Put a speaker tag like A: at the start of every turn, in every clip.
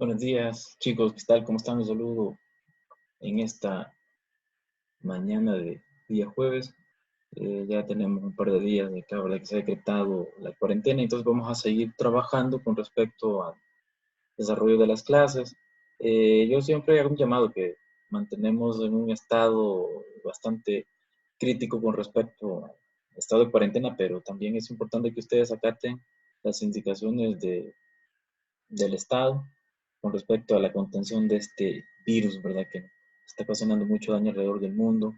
A: Buenos días, chicos, ¿qué tal? ¿Cómo están? Un saludo en esta mañana de día jueves. Ya tenemos un par de días de que se ha decretado la cuarentena, entonces vamos a seguir trabajando con respecto al desarrollo de las clases. Yo siempre hago un llamado que mantenemos en un estado bastante crítico con respecto al estado de cuarentena, pero también es importante que ustedes acaten las indicaciones del Estado con respecto a la contención de este virus, ¿verdad? Que está ocasionando mucho daño alrededor del mundo.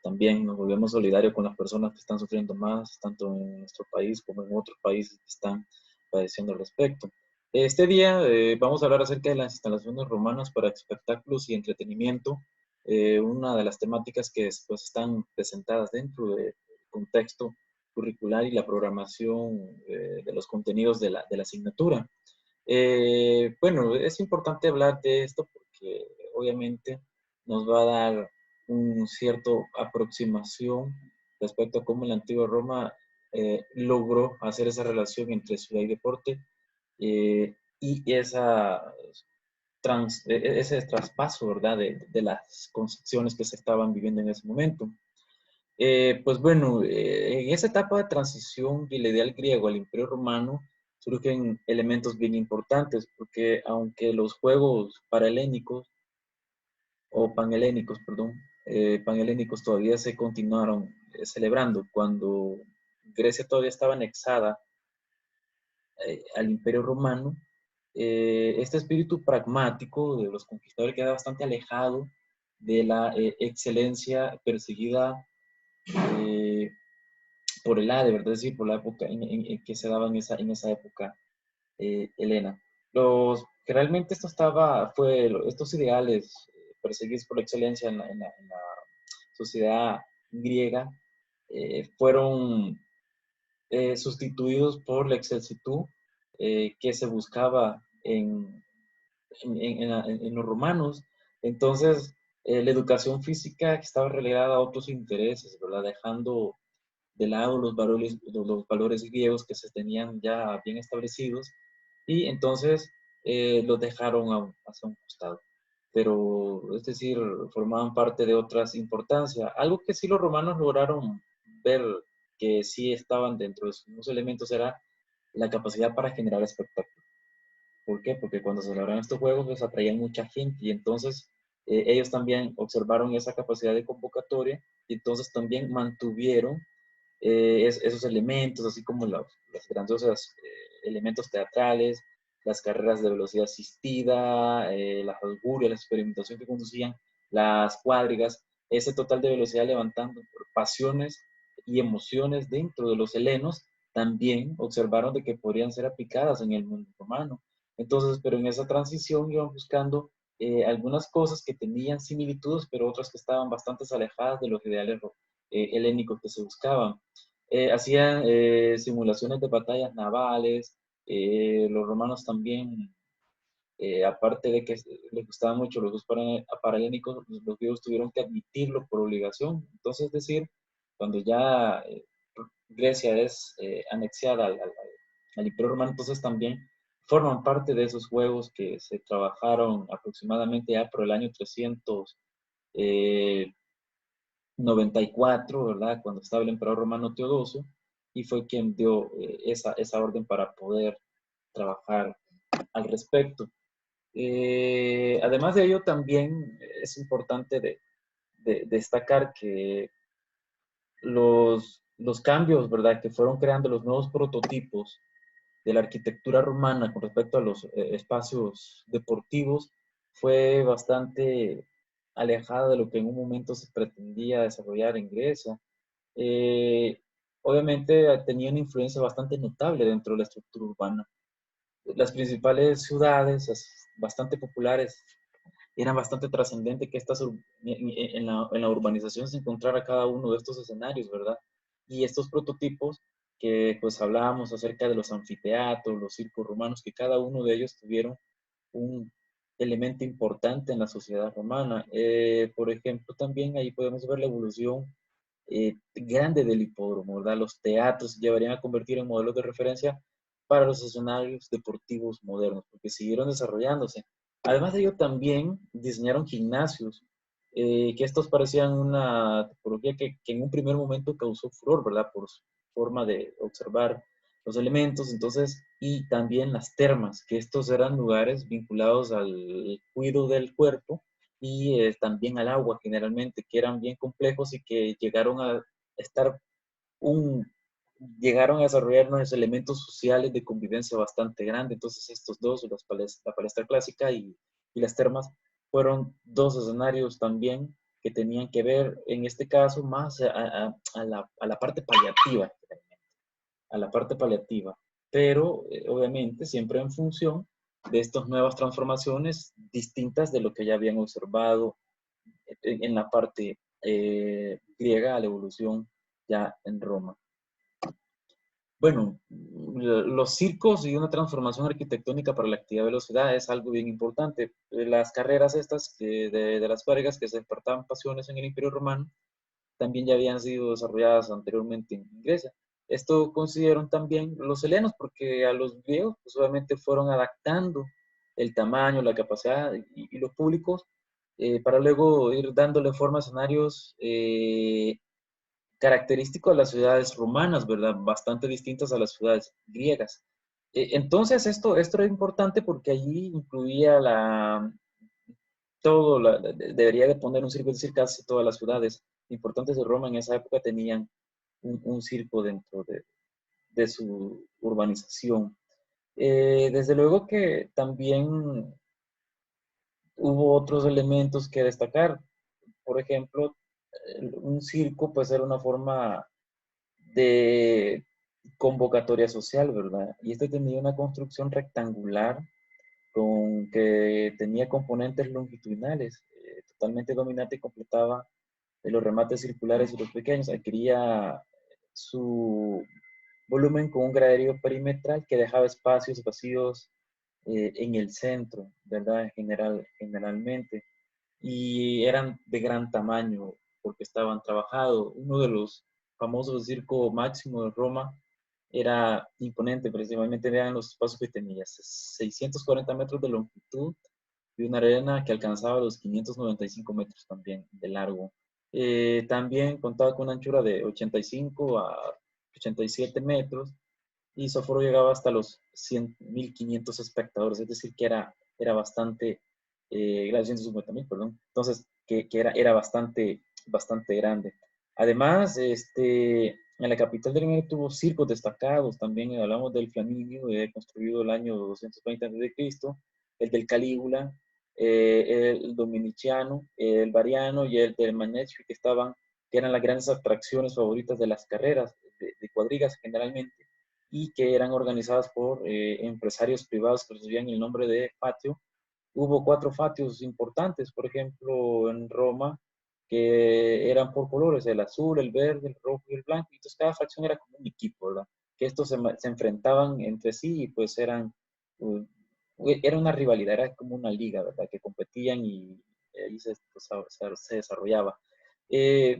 A: También nos volvemos solidarios con las personas que están sufriendo más, tanto en nuestro país como en otros países que están padeciendo al respecto. Este día vamos a hablar acerca de las instalaciones romanas para espectáculos y entretenimiento, una de las temáticas que pues, están presentadas dentro del contexto curricular y la programación de los contenidos de la asignatura. Bueno, es importante hablar de esto porque obviamente nos va a dar un cierto aproximación respecto a cómo la antigua Roma logró hacer esa relación entre ciudad y deporte y ese traspaso, ¿verdad? De las concepciones que se estaban viviendo en ese momento. Pues bueno, en esa etapa de transición del ideal griego al imperio romano surgen elementos bien importantes, porque aunque los juegos parahelénicos, o panhelénicos, perdón, panhelénicos todavía se continuaron celebrando cuando Grecia todavía estaba anexada al imperio romano, este espíritu pragmático de los conquistadores queda bastante alejado de la excelencia perseguida eh, por el ADE, ¿verdad? Es decir, por la época en que se daba en esa época, Elena. Realmente estos ideales perseguidos por la excelencia en la sociedad griega fueron sustituidos por la excelsitud que se buscaba en los romanos. Entonces, la educación física estaba relegada a otros intereses, ¿verdad? Dejando de lado los valores griegos que se tenían ya bien establecidos y entonces los dejaron hacia un costado. Pero, es decir, formaban parte de otras importancias. Algo que sí los romanos lograron ver que sí estaban dentro de sus elementos era la capacidad para generar espectáculo. ¿Por qué? Porque cuando se celebraban estos juegos, pues atraían mucha gente y entonces ellos también observaron esa capacidad de convocatoria y entonces también mantuvieron esos elementos, así como los grandiosos elementos teatrales, las carreras de velocidad asistida, las augurias, la experimentación que conducían, las cuadrigas, ese total de velocidad levantando pasiones y emociones dentro de los helenos, también observaron de que podrían ser aplicadas en el mundo romano. Entonces, pero en esa transición iban buscando algunas cosas que tenían similitudes, pero otras que estaban bastante alejadas de los ideales helénicos que se buscaban. Hacían simulaciones de batallas navales, los romanos también, aparte de que les gustaban mucho los juegos paralénicos, los griegos tuvieron que admitirlo por obligación. Entonces, es decir, cuando ya Grecia es anexiada al Imperio Romano, entonces también forman parte de esos juegos que se trabajaron aproximadamente ya por el año 300. 94, ¿verdad? Cuando estaba el emperador romano Teodosio, y fue quien dio esa orden para poder trabajar al respecto. Además de ello, también es importante destacar que los cambios, ¿verdad?, que fueron creando los nuevos prototipos de la arquitectura romana con respecto a los espacios deportivos fue bastante alejada de lo que en un momento se pretendía desarrollar en Grecia. Eh, Obviamente tenía una influencia bastante notable dentro de la estructura urbana. Las principales ciudades, bastante populares, eran bastante trascendente que en la urbanización se encontrara cada uno de estos escenarios, ¿verdad? Y estos prototipos que pues hablábamos acerca de los anfiteatros, los circos romanos, que cada uno de ellos tuvieron un elemento importante en la sociedad romana. Por ejemplo, también ahí podemos ver la evolución grande del hipódromo, ¿verdad? Los teatros se llevarían a convertir en modelos de referencia para los escenarios deportivos modernos, porque siguieron desarrollándose. Además de ello, también diseñaron gimnasios, que estos parecían una tipología que en un primer momento causó furor, ¿verdad? Por su forma de observar los elementos, entonces, y también las termas, que estos eran lugares vinculados al cuidado del cuerpo y también al agua generalmente, que eran bien complejos y que llegaron a estar un, llegaron a desarrollar unos elementos sociales de convivencia bastante grande. Entonces estos dos, la palestra clásica y las termas, fueron dos escenarios también que tenían que ver, en este caso, más a la parte paliativa, a la parte paliativa, pero obviamente siempre en función de estas nuevas transformaciones distintas de lo que ya habían observado en la parte griega a la evolución ya en Roma. Bueno, los circos y una transformación arquitectónica para la actividad de velocidad es algo bien importante. Las carreras estas de las cuergas que se despertaban pasiones en el Imperio Romano también ya habían sido desarrolladas anteriormente en Grecia. Esto consideraron también los helenos, porque a los griegos pues, obviamente fueron adaptando el tamaño, la capacidad y los públicos para luego ir dándole forma a escenarios característico de las ciudades romanas, ¿verdad? Bastante distintas a las ciudades griegas. Entonces, esto era importante porque allí incluía debería de poner un circo, es decir, casi todas las ciudades importantes de Roma en esa época tenían un circo dentro de su urbanización. Desde luego que también hubo otros elementos que destacar. Por ejemplo, un circo puede ser una forma de convocatoria social, ¿verdad? Y este tenía una construcción rectangular con que tenía componentes longitudinales, totalmente dominante y completaba los remates circulares y los pequeños. Adquiría su volumen con un graderío perimetral que dejaba espacios vacíos en el centro, ¿verdad? Generalmente. Y eran de gran tamaño porque estaban trabajados. Uno de los famosos circo máximo de Roma era imponente, principalmente vean los espacios que tenía, 640 metros de longitud y una arena que alcanzaba los 595 metros también de largo. También contaba con una anchura de 85 a 87 metros y su aforo llegaba hasta los 100.500 espectadores, es decir, que era bastante, 150.000, perdón, entonces, que era bastante grande. Además, en la capital del Imperio tuvo circos destacados, también hablamos del Flaminio, construido el año 220 a.C., el del Calígula, el Dominiciano, el Variano y el del Manesio, que eran las grandes atracciones favoritas de las carreras de cuadrigas generalmente, y que eran organizadas por empresarios privados que recibían el nombre de fatio. Hubo 4 fatios importantes, por ejemplo, en Roma, que eran por colores, el azul, el verde, el rojo y el blanco. Y entonces cada facción era como un equipo, ¿verdad? Que estos se enfrentaban entre sí y pues uh, era una rivalidad, era como una liga, ¿verdad? Que competían y ahí se desarrollaba.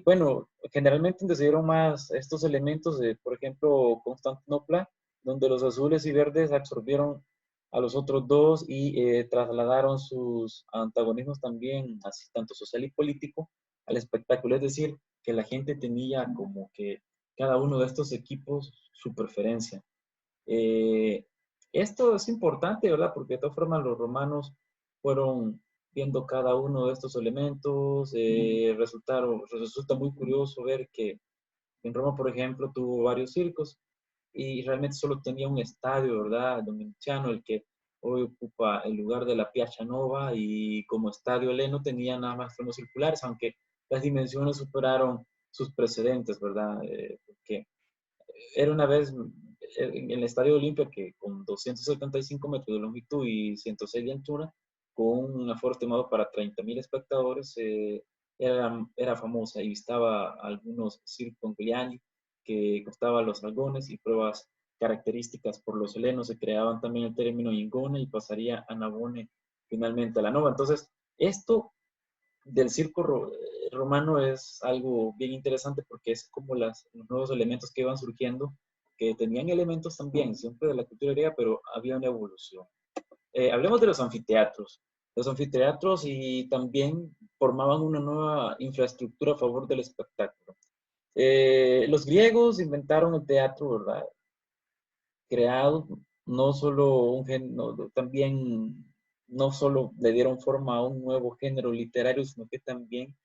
A: Bueno, generalmente decidieron más estos elementos de, por ejemplo, Constantinopla, donde los azules y verdes absorbieron a los otros dos y trasladaron sus antagonismos también, así tanto social y político, al espectáculo. Es decir, que la gente tenía como que cada uno de estos equipos su preferencia. Eh, Esto es importante, ¿verdad? Porque de todas formas los romanos fueron viendo cada uno de estos elementos. Resulta muy curioso ver que en Roma, por ejemplo, tuvo varios circos y realmente solo tenía un estadio, ¿verdad? Dominiciano, el que hoy ocupa el lugar de la Piazza Nova, y como estadio heleno tenía nada más frenos circulares, aunque las dimensiones superaron sus precedentes, ¿verdad? Porque era una vez en el Estadio Olimpia que con 275 metros de longitud y 106 de anchura, con un aforo estimado para 30.000 espectadores, era famosa y vistaba algunos circongliani que costaban los algones y pruebas características por los helenos. Se creaban también el término ingone y pasaría a nabone finalmente a la nova. Entonces, esto del circo romano es algo bien interesante porque es como los nuevos elementos que iban surgiendo, que tenían elementos también, siempre de la cultura griega, pero había una evolución. Hablemos de los anfiteatros. Los anfiteatros y también formaban una nueva infraestructura a favor del espectáculo. Los griegos inventaron el teatro, ¿verdad? Creado no solo un género, también no solo le dieron forma a un nuevo género literario, sino que también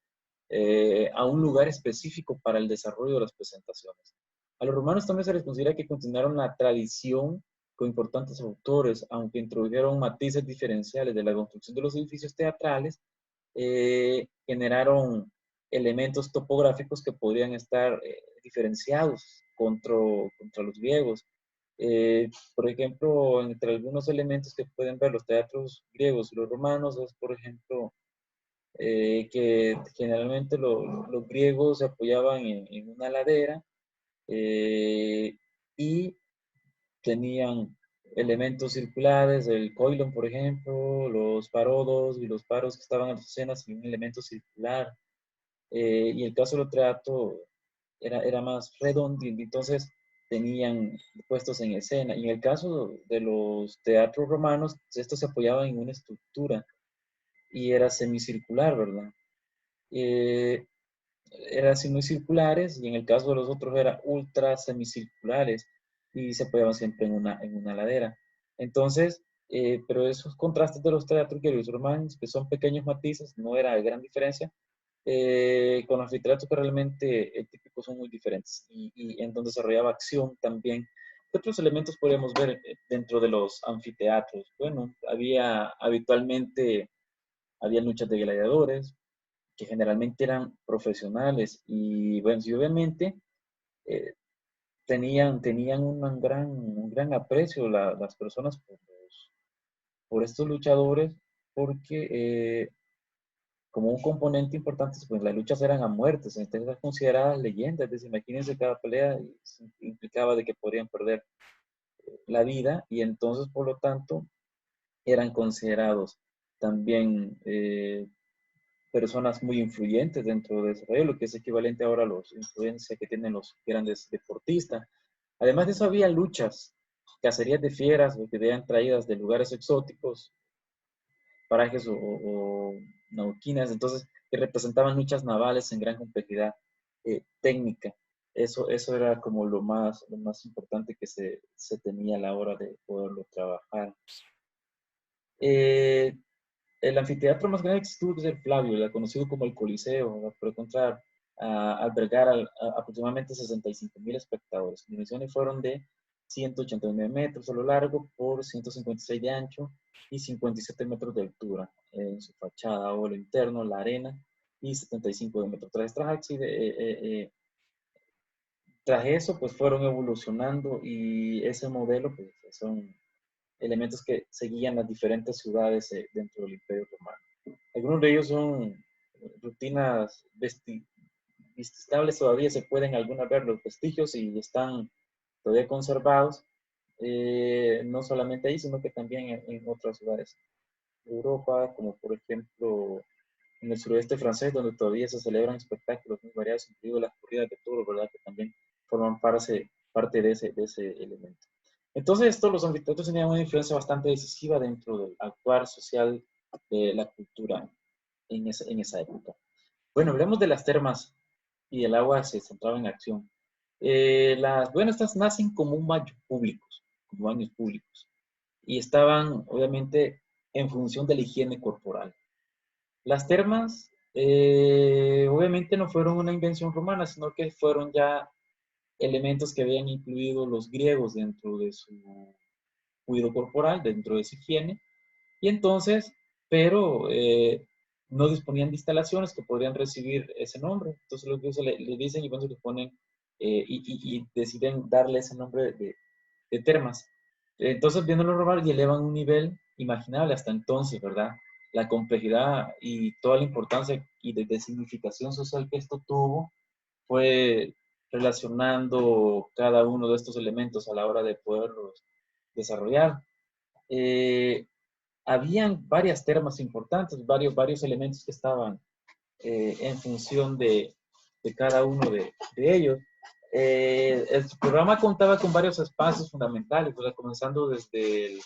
A: a un lugar específico para el desarrollo de las presentaciones. A los romanos también se les considera que continuaron la tradición con importantes autores, aunque introdujeron matices diferenciales de la construcción de los edificios teatrales, generaron elementos topográficos que podrían estar diferenciados contra los griegos. Por ejemplo, entre algunos elementos que pueden ver los teatros griegos y los romanos es, por ejemplo, que generalmente los griegos se apoyaban en una ladera y tenían elementos circulares, el coilon, por ejemplo, los parodos y los paros que estaban en las escenas y un elemento circular. Y el caso del teatro era más redondo, y entonces tenían puestos en escena. Y en el caso de los teatros romanos, estos se apoyaban en una estructura y era semicircular, ¿verdad? Eh, Eran semicirculares y en el caso de los otros era ultra semicirculares y se apoyaban siempre en una ladera. Entonces, pero esos contrastes de los teatros griegos y romanos, que son pequeños matices, no era de gran diferencia, con los anfiteatros que realmente típicos son muy diferentes y en donde desarrollaba acción también. ¿Qué otros elementos podríamos ver dentro de los anfiteatros? Bueno, había luchas de gladiadores, que generalmente eran profesionales y bueno, sí, obviamente eh, tenían un gran aprecio las personas por estos luchadores porque como un componente importante, pues las luchas eran a muertes, entonces eran consideradas leyendas, entonces imagínense cada pelea implicaba de que podrían perder la vida y entonces por lo tanto eran considerados también personas muy influyentes dentro de Israel, lo que es equivalente ahora a la influencia que tienen los grandes deportistas. Además de eso, había luchas, cacerías de fieras, que eran traídas de lugares exóticos, parajes o nauquinas, entonces, que representaban luchas navales en gran complejidad técnica. Eso era como lo más importante que se tenía a la hora de poderlo trabajar. Eh, el anfiteatro más grande que estuvo es el Flavio, conocido como el Coliseo, por encontrar albergar aproximadamente 65.000 espectadores. Las dimensiones fueron de 189 metros a lo largo por 156 de ancho y 57 metros de altura en su fachada o lo interno, la arena, y 75 de metros. Tras eso, pues fueron evolucionando y ese modelo, pues son elementos que seguían las diferentes ciudades dentro del Imperio Romano. Algunos de ellos son rutinas visitables, todavía se pueden algunas ver los vestigios y están todavía conservados, no solamente ahí, sino que también en otras ciudades de Europa, como por ejemplo en el suroeste francés, donde todavía se celebran espectáculos muy variados, incluido las corridas de toros, ¿verdad? Que también forman parte de ese elemento. Entonces, los anfiteatros tenían una influencia bastante decisiva dentro del actuar social de la cultura en esa época. Bueno, hablemos de las termas y el agua se centraba en acción. Bueno, estas nacen como un baño públicos, como baños públicos, y estaban obviamente en función de la higiene corporal. Las termas obviamente no fueron una invención romana, sino que fueron ya elementos que habían incluido los griegos dentro de su cuidado corporal, dentro de su higiene, y entonces, pero no disponían de instalaciones que podrían recibir ese nombre. Entonces los griegos le dicen y cuando le ponen y deciden darle ese nombre de termas. Entonces, viéndolo normal y elevan un nivel imaginable hasta entonces, ¿verdad? La complejidad y toda la importancia y de significación social que esto tuvo fue relacionando cada uno de estos elementos a la hora de poderlos desarrollar. Eh, Habían varias termas importantes, varios elementos que estaban en función de cada uno de ellos. El programa contaba con varios espacios fundamentales, ¿verdad? Comenzando desde el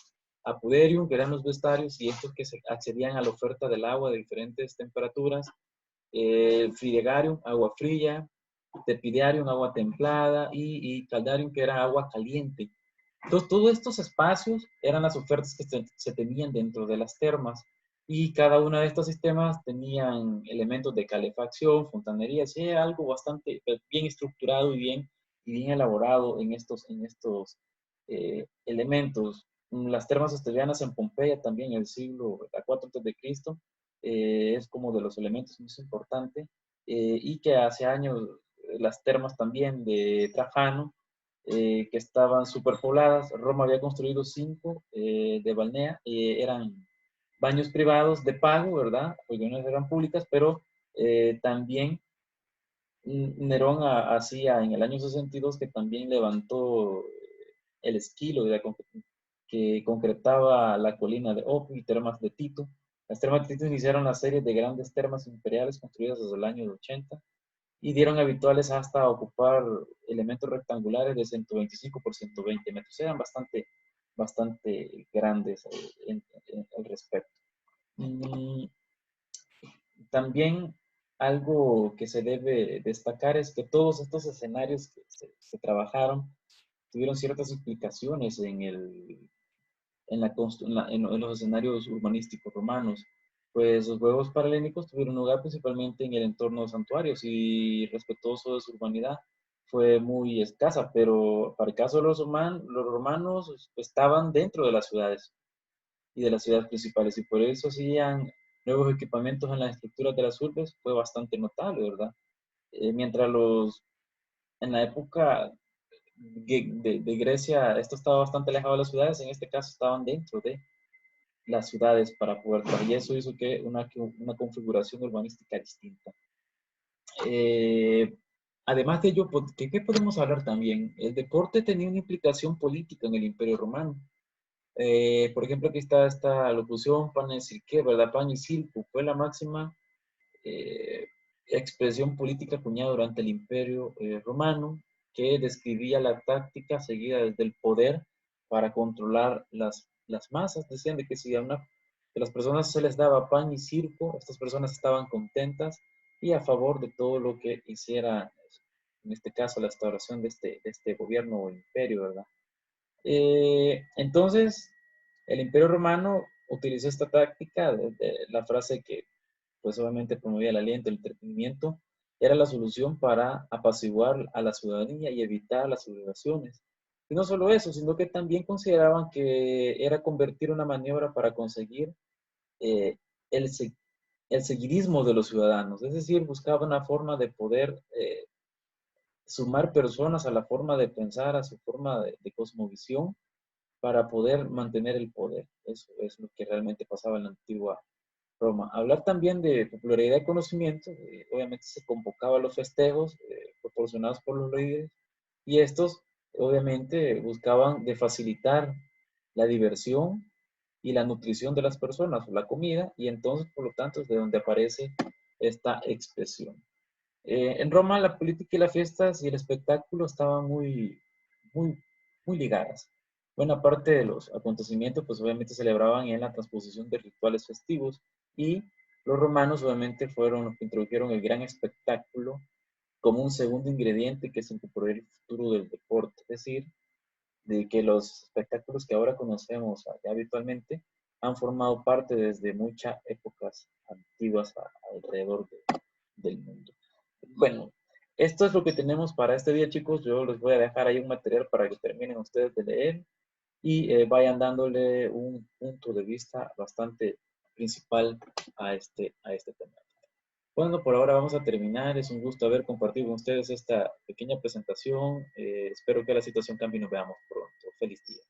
A: apuderium, que eran los vestuarios, y estos que se accedían a la oferta del agua de diferentes temperaturas, frigarium, agua fría, tepidarium, agua templada, y caldarium, que era agua caliente. Entonces, todos estos espacios eran las ofertas que se tenían dentro de las termas, y cada uno de estos sistemas tenían elementos de calefacción, fontanería, sí, algo bastante bien estructurado y bien elaborado en estos elementos. Las termas estelianas en Pompeya también en el siglo IV a.C. Es como de los elementos más importantes, y que hace años las termas también de Trajano, que estaban superpobladas. Roma había construido 5 de Balnea, eran baños privados de pago, ¿verdad? Porque no eran públicas, pero también Nerón hacía en el año 62 que también levantó el Esquilo, que concretaba la colina de Opio y termas de Tito. Las termas de Tito iniciaron la serie de grandes termas imperiales construidas desde el año 80 y dieron habituales hasta ocupar elementos rectangulares de 125 por 120 metros. Eran bastante grandes al respecto. Mm, También algo que se debe destacar es que todos estos escenarios que se trabajaron tuvieron ciertas implicaciones en los escenarios urbanísticos romanos. Pues los juegos paralímpicos tuvieron lugar principalmente en el entorno de santuarios y respetuoso de su urbanidad fue muy escasa, pero para el caso de los romanos estaban dentro de las ciudades y de las ciudades principales y por eso hacían nuevos equipamientos en las estructuras de las urbes, fue bastante notable, ¿verdad? Mientras en la época de Grecia esto estaba bastante alejado de las ciudades, en este caso estaban dentro de las ciudades para poder trabajar, y eso hizo que una configuración urbanística distinta. Eh, Además de ello, ¿qué podemos hablar también? El deporte tenía una implicación política en el Imperio Romano. Por ejemplo, aquí está esta locución, pan y cirque, ¿verdad? Pan y circo fue la máxima eh, expresión política acuñada durante el Imperio Romano, que describía la táctica seguida desde el poder para controlar las masas. Decían de que si a las personas se les daba pan y circo, estas personas estaban contentas y a favor de todo lo que hiciera, en este caso, la restauración de este gobierno o imperio, ¿verdad? Entonces, el Imperio Romano utilizó esta táctica de la frase que pues obviamente promovía el aliento, el entretenimiento, era la solución para apaciguar a la ciudadanía y evitar las sublevaciones. Y no solo eso, sino que también consideraban que era convertir una maniobra para conseguir eh, el, el seguidismo de los ciudadanos, es decir, buscaba una forma de poder sumar personas a la forma de pensar, a su forma de cosmovisión, para poder mantener el poder. Eso es lo que realmente pasaba en la antigua Roma. Hablar también de popularidad y conocimiento, obviamente se convocaba a los festejos proporcionados por los líderes y estos obviamente buscaban de facilitar la diversión y la nutrición de las personas, la comida, y entonces por lo tanto es de donde aparece esta expresión. En Roma la política y las fiestas y el espectáculo estaban muy, muy ligadas. Buena parte de los acontecimientos pues obviamente celebraban en la transposición de rituales festivos y los romanos obviamente fueron los que introdujeron el gran espectáculo como un segundo ingrediente que se incorporó en el futuro del deporte. Es decir, de que los espectáculos que ahora conocemos ya habitualmente han formado parte desde muchas épocas antiguas alrededor del mundo. Bueno, esto es lo que tenemos para este día, chicos. Yo les voy a dejar ahí un material para que terminen ustedes de leer y vayan dándole un punto de vista bastante principal a este tema. Bueno, por ahora vamos a terminar. Es un gusto haber compartido con ustedes esta pequeña presentación. Espero que la situación cambie y nos veamos pronto. Feliz día.